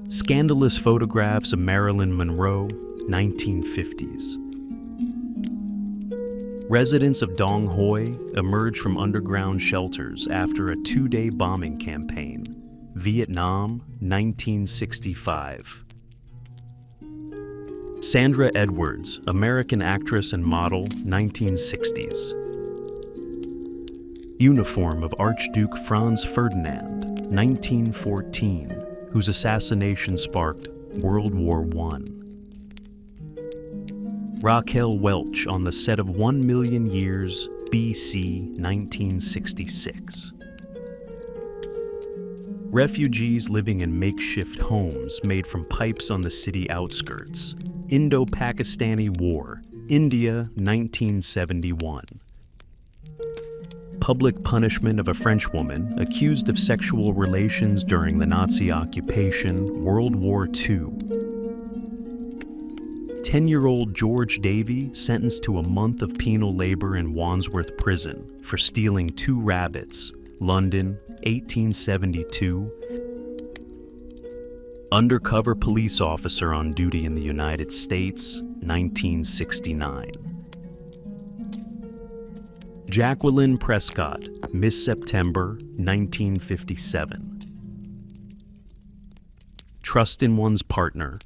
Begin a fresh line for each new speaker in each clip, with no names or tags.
Scandalous photographs of Marilyn Monroe, 1950s. Residents of Dong Hoi emerged from underground shelters after a 2-day bombing campaign. Vietnam, 1965. Sandra Edwards, American actress and model, 1960s. Uniform of Archduke Franz Ferdinand, 1914, whose assassination sparked World War I. Raquel Welch on the set of 1 Million Years BC 1966. Refugees living in makeshift homes made from pipes on the city outskirts. Indo-Pakistani War, India 1971. Public punishment of a French woman accused of sexual relations during the Nazi occupation, World War II. 10-year-old George Davey sentenced to a month of penal labor in Wandsworth Prison for stealing 2 rabbits, London, 1872. Undercover police officer on duty in the United States, 1969. Jacqueline Prescott, Miss September, 1957. Trust in one's partner.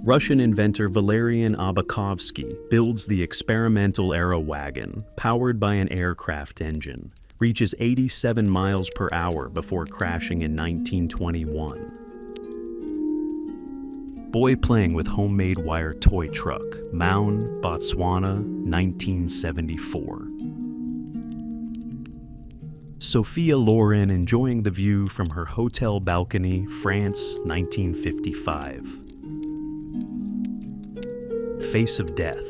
Russian inventor Valerian Abakovsky builds the experimental Aerowagon, powered by an aircraft engine, reaches 87 miles per hour before crashing in 1921. Boy playing with homemade wire toy truck, Maun, Botswana, 1974. Sophia Loren enjoying the view from her hotel balcony, France, 1955. Face of Death,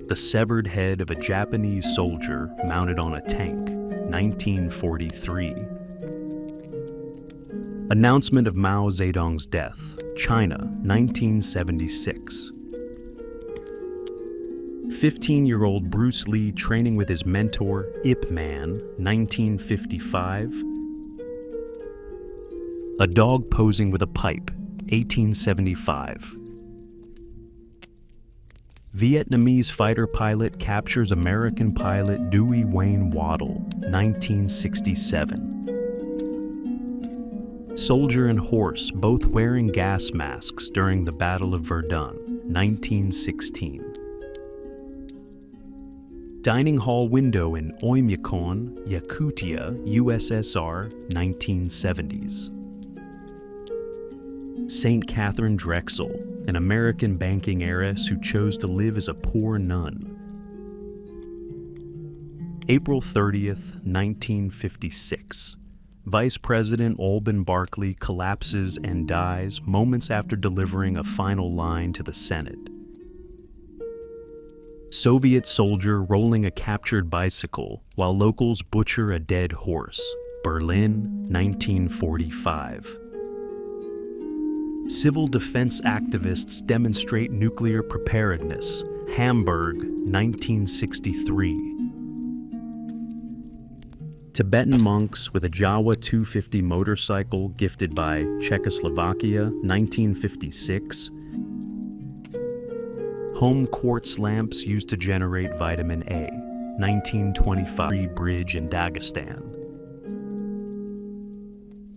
the severed head of a Japanese soldier mounted on a tank, 1943. Announcement of Mao Zedong's death, China, 1976. 15-year-old Bruce Lee training with his mentor, Ip Man, 1955. A dog posing with a pipe, 1875. Vietnamese fighter pilot captures American pilot Dewey Wayne Waddell, 1967. Soldier and horse both wearing gas masks during the Battle of Verdun, 1916. Dining hall window in Oymyakon, Yakutia, USSR, 1970s. St. Catherine Drexel, an American banking heiress who chose to live as a poor nun. April 30th, 1956. Vice President Alban Barkley collapses and dies moments after delivering a final line to the Senate. Soviet soldier rolling a captured bicycle while locals butcher a dead horse. Berlin, 1945. Civil defense activists demonstrate nuclear preparedness. Hamburg, 1963. Tibetan monks with a Jawa 250 motorcycle gifted by Czechoslovakia, 1956. Home quartz lamps used to generate vitamin A, 1925. Bridge in Dagestan.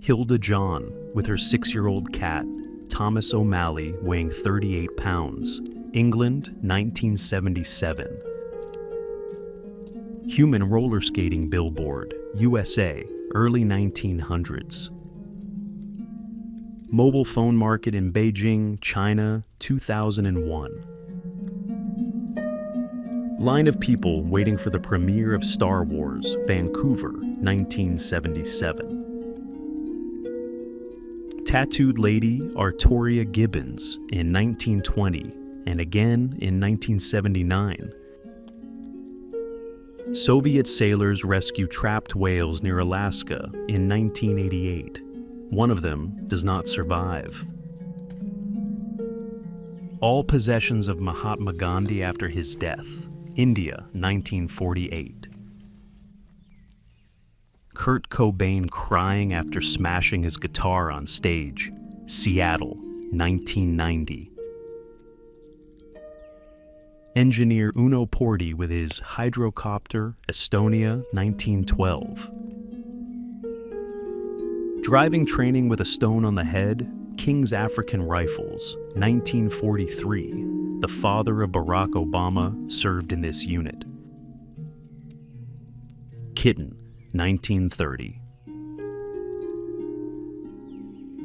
Hilda John with her 6-year-old cat, Thomas O'Malley, weighing 38 pounds. England, 1977. Human roller skating billboard, USA, early 1900s. Mobile phone market in Beijing, China, 2001. Line of people waiting for the premiere of Star Wars, Vancouver, 1977. Tattooed lady Artoria Gibbons in 1920 and again in 1979. Soviet sailors rescue trapped whales near Alaska in 1988. One of them does not survive. All possessions of Mahatma Gandhi after his death, India, 1948. Kurt Cobain crying after smashing his guitar on stage. Seattle, 1990. Engineer Uno Porti with his hydrocopter, Estonia, 1912. Driving training with a stone on the head, King's African Rifles, 1943. The father of Barack Obama served in this unit. Kitten, 1930.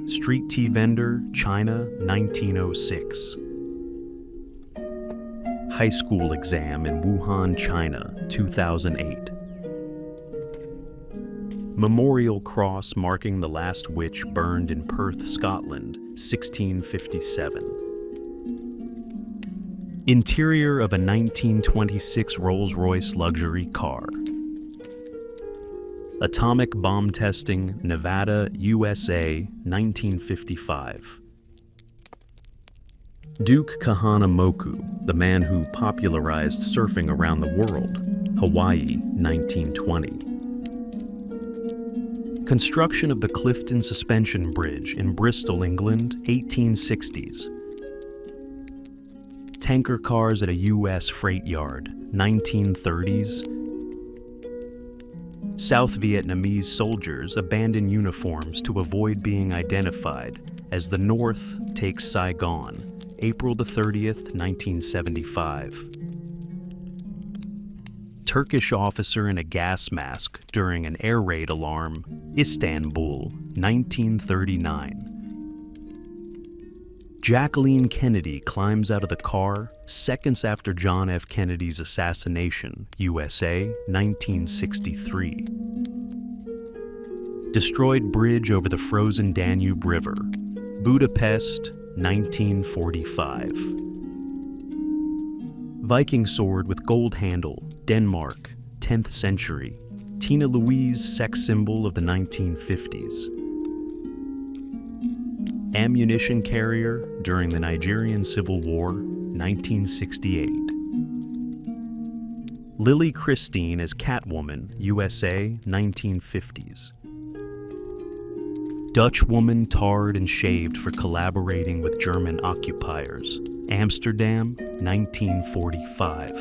Street tea vendor, China, 1906. High school exam in Wuhan, China, 2008. Memorial cross marking the last witch burned in Perth, Scotland, 1657. Interior of a 1926 Rolls-Royce luxury car. Atomic bomb testing, Nevada, USA, 1955. Duke Kahanamoku, the man who popularized surfing around the world, Hawaii, 1920. Construction of the Clifton Suspension Bridge in Bristol, England, 1860s. Tanker cars at a U.S. freight yard, 1930s. South Vietnamese soldiers abandon uniforms to avoid being identified as the North takes Saigon, April the 30th, 1975. Turkish officer in a gas mask during an air raid alarm, Istanbul, 1939. Jacqueline Kennedy climbs out of the car seconds after John F. Kennedy's assassination, USA, 1963. Destroyed bridge over the frozen Danube River, Budapest, 1945. Viking sword with gold handle, Denmark, 10th century. Tina Louise, sex symbol of the 1950s. Ammunition carrier during the Nigerian Civil War, 1968. Lily Christine as Catwoman, USA, 1950s. Dutch woman tarred and shaved for collaborating with German occupiers, Amsterdam, 1945.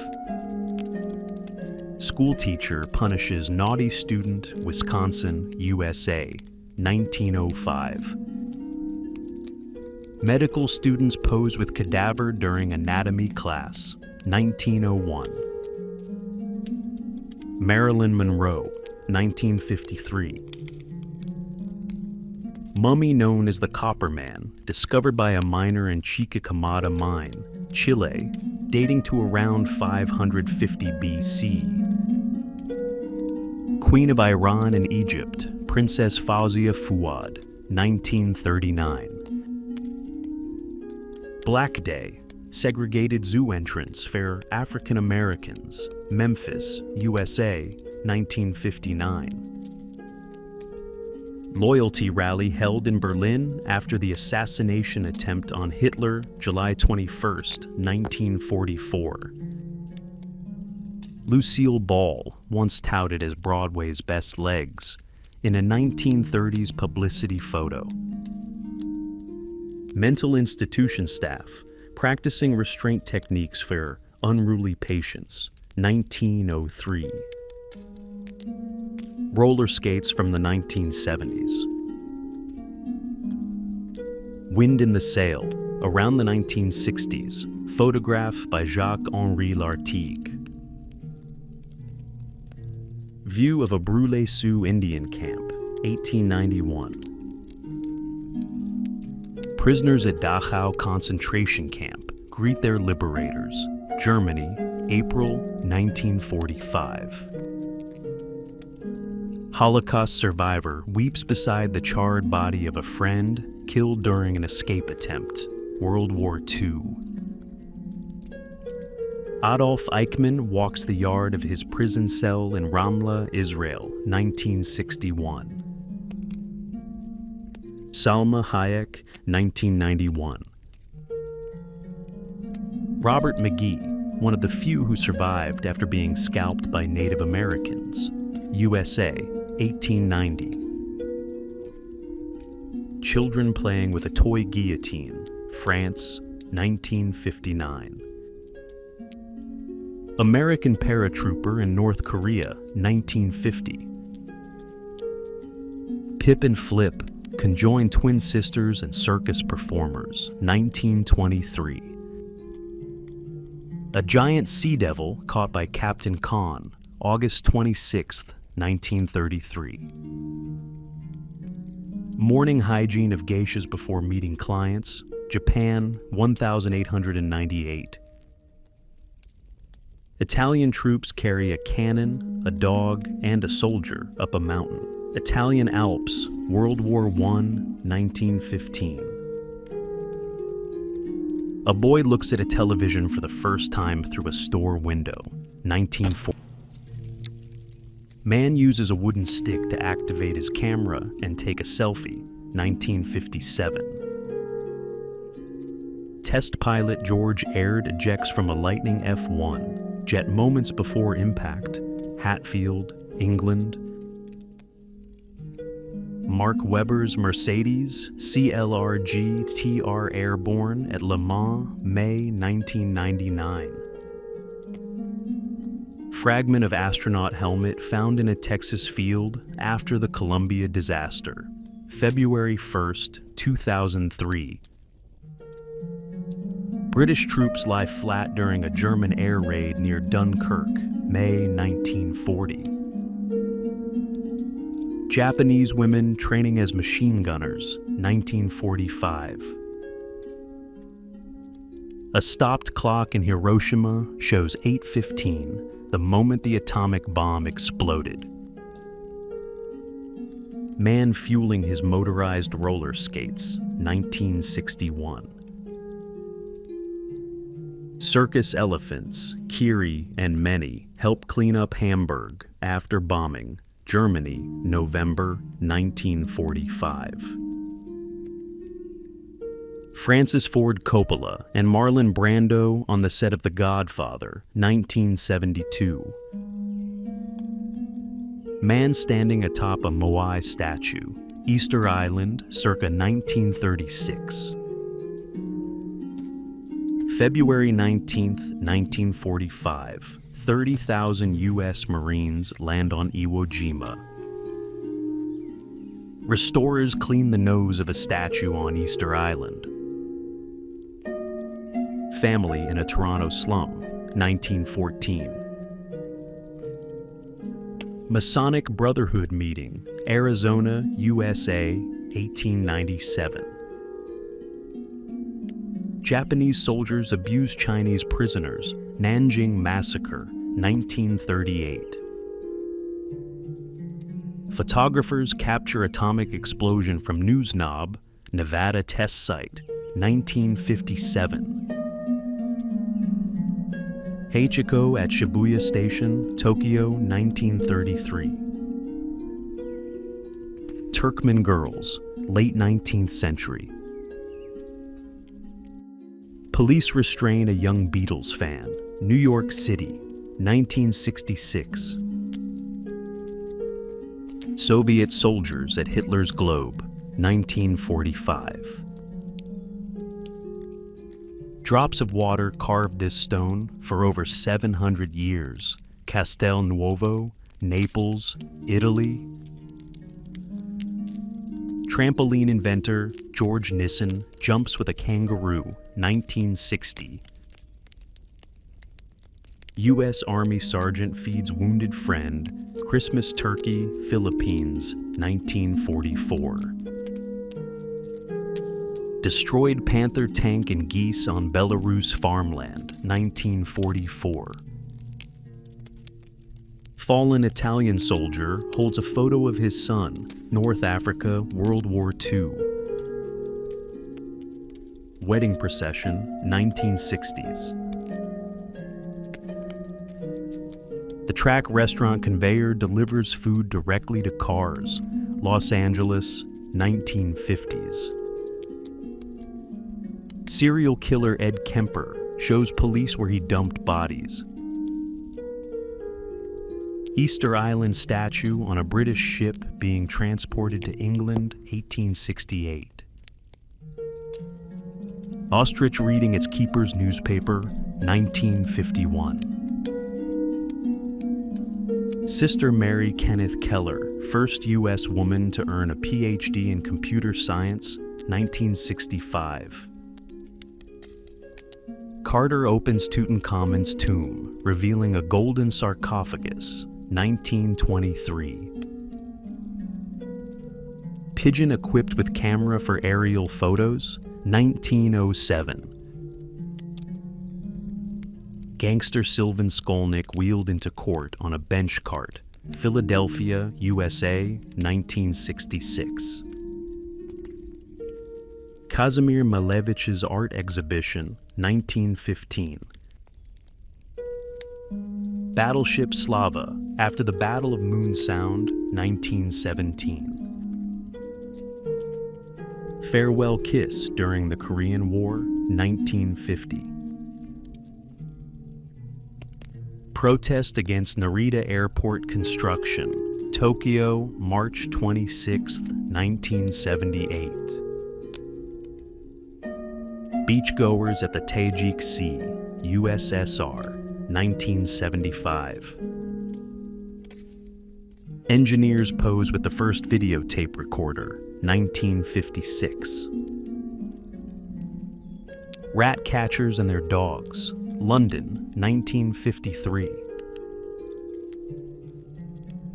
Schoolteacher punishes naughty student, Wisconsin, USA, 1905. Medical students pose with cadaver during anatomy class, 1901. Marilyn Monroe, 1953. Mummy known as the Copper Man, discovered by a miner in Chiquicamata Mine, Chile, dating to around 550 BC. Queen of Iran and Egypt, Princess Fawzia Fuad, 1939. Black Day, segregated zoo entrance for African Americans, Memphis, USA, 1959. Loyalty rally held in Berlin after the assassination attempt on Hitler, July 21, 1944. Lucille Ball, once touted as Broadway's best legs, in a 1930s publicity photo. Mental institution staff practicing restraint techniques for unruly patients, 1903. Roller skates from the 1970s. Wind in the Sail, around the 1960s, photograph by Jacques-Henri Lartigue. View of a Brûlé Sioux Indian camp, 1891. Prisoners at Dachau concentration camp greet their liberators, Germany, April 1945. Holocaust survivor weeps beside the charred body of a friend killed during an escape attempt, World War II. Adolf Eichmann walks the yard of his prison cell in Ramla, Israel, 1961. Salma Hayek, 1991. Robert McGee, one of the few who survived after being scalped by Native Americans, USA, 1890. Children playing with a toy guillotine, France, 1959. American paratrooper in North Korea, 1950. Pip and Flip, conjoined twin sisters and circus performers, 1923. A giant sea devil caught by Captain Khan, August 26, 1933. Morning hygiene of geishas before meeting clients, Japan, 1898. Italian troops carry a cannon, a dog, and a soldier up a mountain. Italian Alps, World War I, 1915. A boy looks at a television for the first time through a store window, 1940. Man uses a wooden stick to activate his camera and take a selfie, 1957. Test pilot George Aird ejects from a Lightning F-1, jet moments before impact, Hatfield, England. Mark Webber's Mercedes CLRG TR Airborne at Le Mans, May 1999. Fragment of astronaut helmet found in a Texas field after the Columbia disaster, February 1st, 2003. British troops lie flat during a German air raid near Dunkirk, May 1940. Japanese women training as machine gunners, 1945. A stopped clock in Hiroshima shows 8:15, the moment the atomic bomb exploded. Man fueling his motorized roller skates, 1961. Circus elephants, Kiri and Many, help clean up Hamburg after bombing, Germany, November 1945. Francis Ford Coppola and Marlon Brando on the set of The Godfather, 1972. Man standing atop a Moai statue, Easter Island, circa 1936. February 19, 1945. 30,000 U.S. Marines land on Iwo Jima. Restorers clean the nose of a statue on Easter Island. Family in a Toronto slum, 1914. Masonic Brotherhood meeting, Arizona, USA, 1897. Japanese soldiers abuse Chinese prisoners, Nanjing Massacre, 1938. Photographers capture atomic explosion from Newsnob, Nevada test site, 1957. Heichiko at Shibuya Station, Tokyo, 1933. Turkmen girls, late 19th century. Police restrain a young Beatles fan, New York City, 1966. Soviet soldiers at Hitler's Globe, 1945. Drops of water carved this stone for over 700 years, Castel Nuovo, Naples, Italy. Trampoline inventor George Nissen jumps with a kangaroo, 1960. U.S. Army sergeant feeds wounded friend, Christmas turkey, Philippines, 1944. Destroyed Panther tank and geese on Belarus farmland, 1944. Fallen Italian soldier holds a photo of his son, North Africa, World War II. Wedding procession, 1960s. The Track restaurant conveyor delivers food directly to cars, Los Angeles, 1950s. Serial killer Ed Kemper shows police where he dumped bodies. Easter Island statue on a British ship being transported to England, 1868. Ostrich reading its keeper's newspaper, 1951. Sister Mary Kenneth Keller, first U.S. woman to earn a Ph.D. in computer science, 1965. Carter opens Tutankhamun's tomb, revealing a golden sarcophagus, 1923. Pigeon equipped with camera for aerial photos, 1907. Gangster Sylvan Skolnick wheeled into court on a bench cart, Philadelphia, USA, 1966. Kazimir Malevich's art exhibition, 1915. Battleship Slava, after the Battle of Moon Sound, 1917. Farewell Kiss during the Korean War, 1950. Protest against Narita Airport construction, Tokyo, March 26, 1978. Beachgoers at the Tajik Sea, USSR, 1975. Engineers pose with the first videotape recorder, 1956. Rat catchers and their dogs, London, 1953.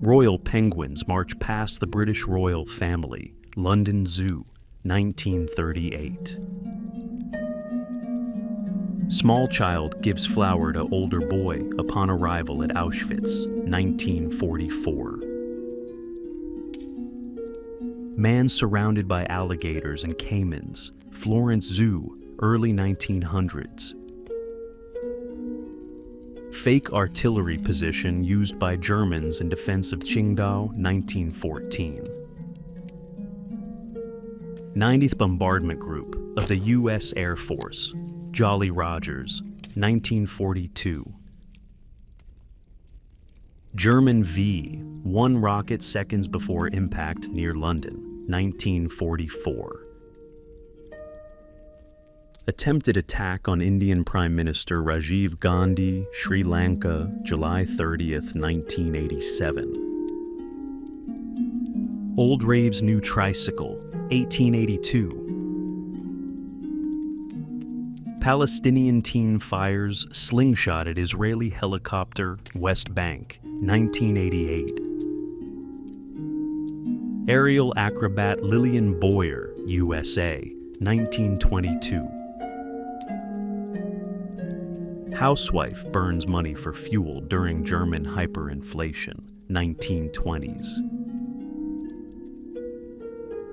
Royal penguins march past the British royal family, London Zoo, 1938. Small child gives flower to older boy upon arrival at Auschwitz, 1944. Man surrounded by alligators and caimans, Florence Zoo, early 1900s. Fake artillery position used by Germans in defense of Qingdao, 1914. 90th Bombardment Group of the U.S. Air Force, Jolly Rogers, 1942. German V, 1 rocket seconds before impact near London, 1944. Attempted attack on Indian Prime Minister Rajiv Gandhi, Sri Lanka, July 30th, 1987. Old Rave's new tricycle, 1882. Palestinian teen fires slingshot at Israeli helicopter, West Bank, 1988. Aerial acrobat Lillian Boyer, USA, 1922. Housewife burns money for fuel during German hyperinflation, 1920s.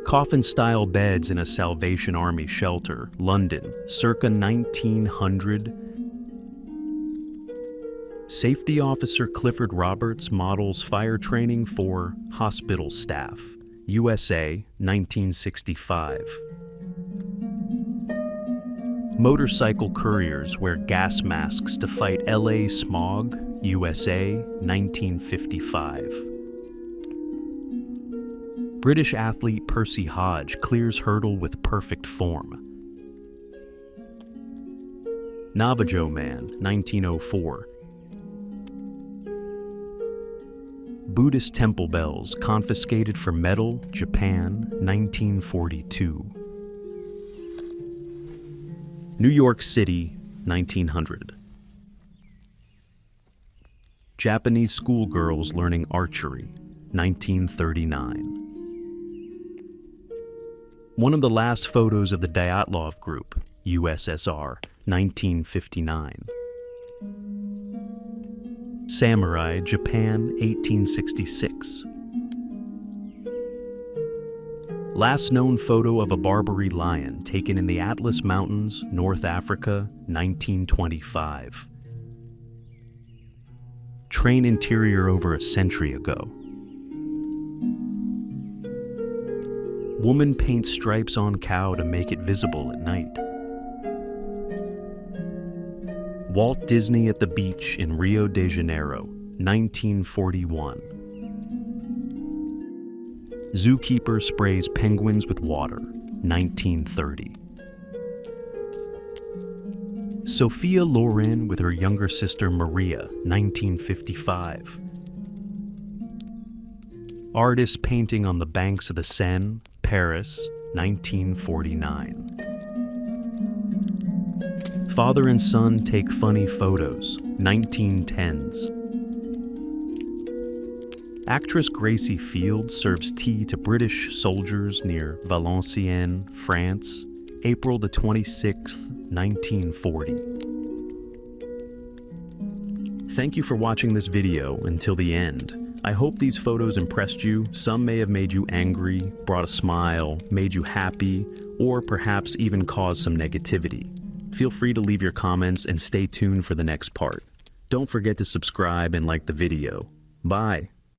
Coffin-style beds in a Salvation Army shelter, London, circa 1900. Safety Officer Clifford Roberts models fire training for hospital staff, USA, 1965. Motorcycle couriers wear gas masks to fight LA smog, USA, 1955. British athlete Percy Hodge clears hurdle with perfect form. Navajo Man, 1904. Buddhist temple bells confiscated for metal, Japan, 1942. New York City, 1900. Japanese schoolgirls learning archery, 1939. One of the last photos of the Dyatlov Group, USSR, 1959. Samurai, Japan, 1866. Last known photo of a Barbary lion taken in the Atlas Mountains, North Africa, 1925. Train interior over a century ago. Woman paints stripes on cow to make it visible at night. Walt Disney at the beach in Rio de Janeiro, 1941. Zookeeper sprays penguins with water, 1930. Sophia Loren with her younger sister Maria, 1955. Artist painting on the banks of the Seine, Paris, 1949. Father and son take funny photos, 1910s. Actress Gracie Field serves tea to British soldiers near Valenciennes, France, April the 26th, 1940. Thank you for watching this video until the end. I hope these photos impressed you. Some may have made you angry, brought a smile, made you happy, or perhaps even caused some negativity. Feel free to leave your comments and stay tuned for the next part. Don't forget to subscribe and like the video. Bye.